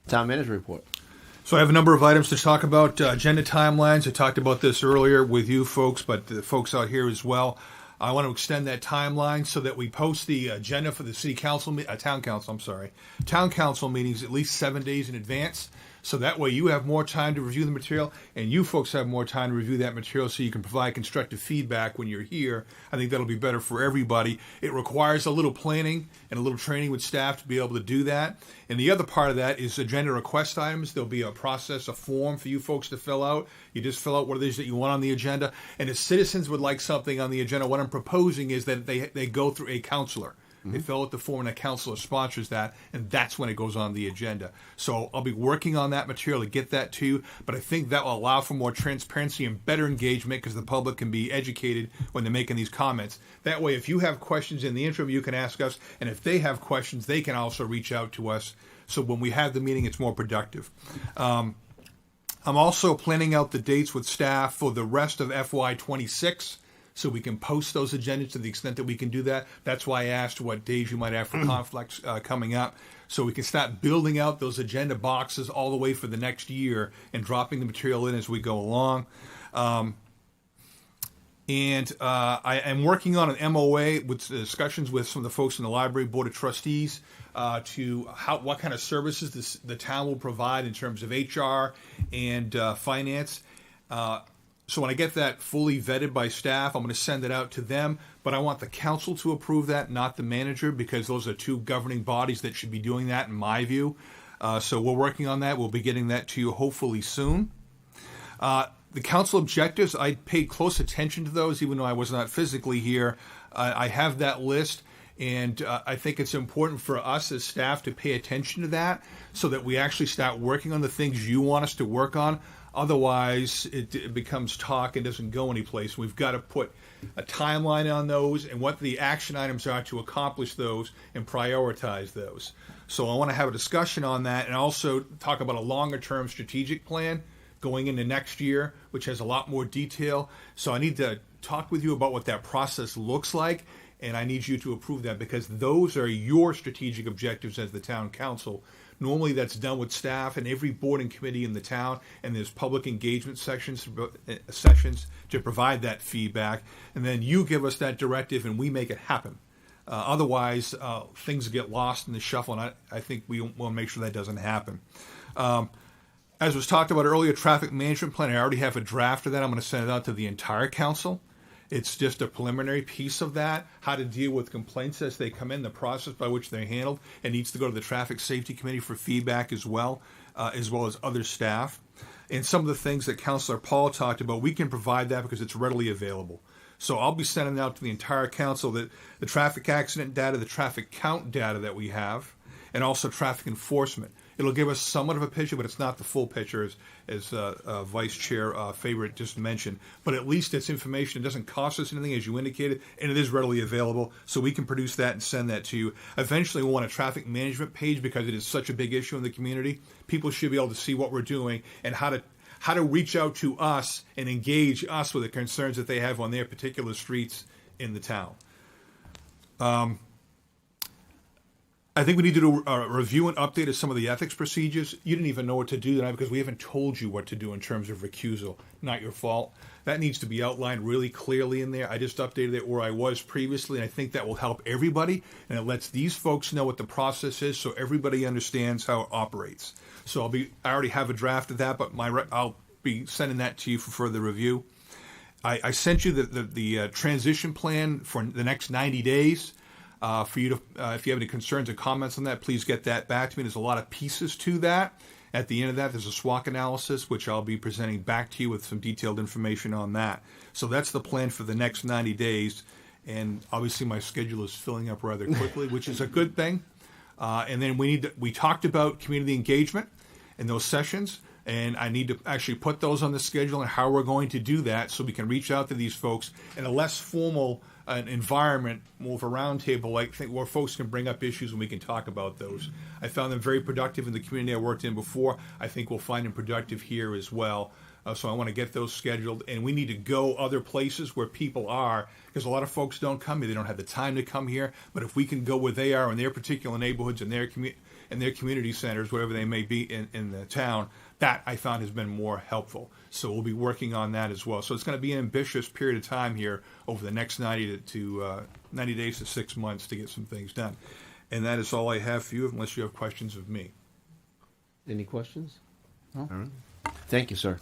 Town manager report. So I have a number of items to talk about. Agenda timelines. I talked about this earlier with you folks, but the folks out here as well. I want to extend that timeline so that we post the agenda for the town council meetings at least 7 days in advance. So that way you have more time to review the material, and you folks have more time to review that material so you can provide constructive feedback when you're here. I think that'll be better for everybody. It requires a little planning and a little training with staff to be able to do that. And the other part of that is agenda request items. There'll be a process, a form for you folks to fill out. You just fill out what it is that you want on the agenda. And if citizens would like something on the agenda, what I'm proposing is that they go through a counselor. They fill out the form and a counselor sponsors that, and that's when it goes on the agenda. So I'll be working on that material to get that to you, but I think that will allow for more transparency and better engagement because the public can be educated when they're making these comments. That way, if you have questions in the interim, you can ask us, and if they have questions, they can also reach out to us. So when we have the meeting, it's more productive. I'm also planning out the dates with staff for the rest of FY26. So we can post those agendas to the extent that we can do that. That's why I asked what days you might have for conflicts coming up. So we can start building out those agenda boxes all the way for the next year and dropping the material in as we go along. I am working on an MOA with discussions with some of the folks in the library board of trustees to what kind of services the town will provide in terms of HR and finance. So when I get that fully vetted by staff, I'm going to send it out to them. But I want the council to approve that, not the manager, because those are two governing bodies that should be doing that, in my view. So we're working on that. We'll be getting that to you hopefully soon. The council objectives, I paid close attention to those, even though I was not physically here. I have that list. And I think it's important for us as staff to pay attention to that so that we actually start working on the things you want us to work on. Otherwise, it becomes talk and doesn't go anyplace. We've got to put a timeline on those and what the action items are to accomplish those and prioritize those. So I want to have a discussion on that and also talk about a longer-term strategic plan going into next year, which has a lot more detail. So I need to talk with you about what that process looks like, and I need you to approve that because those are your strategic objectives as the town council. Normally that's done with staff and every board and committee in the town, and there's public engagement sessions to provide that feedback, and then you give us that directive and we make it happen. Otherwise, things get lost in the shuffle, and I think we want to make sure that doesn't happen. As was talked about earlier, traffic management plan, I already have a draft of that. I'm going to send it out to the entire council. It's just a preliminary piece of that, how to deal with complaints as they come in, the process by which they're handled. It needs to go to the Traffic Safety Committee for feedback as well as other staff. And some of the things that Councilor Paul talked about, we can provide that because it's readily available. So I'll be sending out to the entire council the traffic accident data, the traffic count data that we have, and also traffic enforcement. It'll give us somewhat of a picture, but it's not the full picture as Vice Chair Favorite just mentioned. But at least it's information. It doesn't cost us anything, as you indicated, and it is readily available. So we can produce that and send that to you. Eventually, we'll want a traffic management page because it is such a big issue in the community. People should be able to see what we're doing and how to reach out to us and engage us with the concerns that they have on their particular streets in the town. I think we need to do a review and update of some of the ethics procedures. You didn't even know what to do tonight because we haven't told you what to do in terms of recusal. Not your fault. That needs to be outlined really clearly in there. I just updated it where I was previously, and I think that will help everybody, and it lets these folks know what the process is so everybody understands how it operates. So I already have a draft of that, but I'll be sending that to you for further review. I sent you the transition plan for the next 90 days. For you to, if you have any concerns or comments on that, please get that back to me. There's a lot of pieces to that. At the end of that, there's a SWOT analysis, which I'll be presenting back to you with some detailed information on that. So that's the plan for the next 90 days. And obviously my schedule is filling up rather quickly, which is a good thing. And then we talked about community engagement in those sessions. And I need to actually put those on the schedule and how we're going to do that so we can reach out to these folks in a less formal environment, more of a roundtable like thing where folks can bring up issues and we can talk about those. I found them very productive in the community I worked in before. I think we'll find them productive here as well. So I want to get those scheduled, and we need to go other places where people are, because a lot of folks don't come here. They don't have the time to come here. But if we can go where they are in their particular neighborhoods and their community centers, wherever they may be in the town, that I found has been more helpful. So we'll be working on that as well. So it's going to be an ambitious period of time here over the next 90 days to 6 months to get some things done. And that is all I have for you, unless you have questions of me. Any questions? No. All right. Thank you, sir.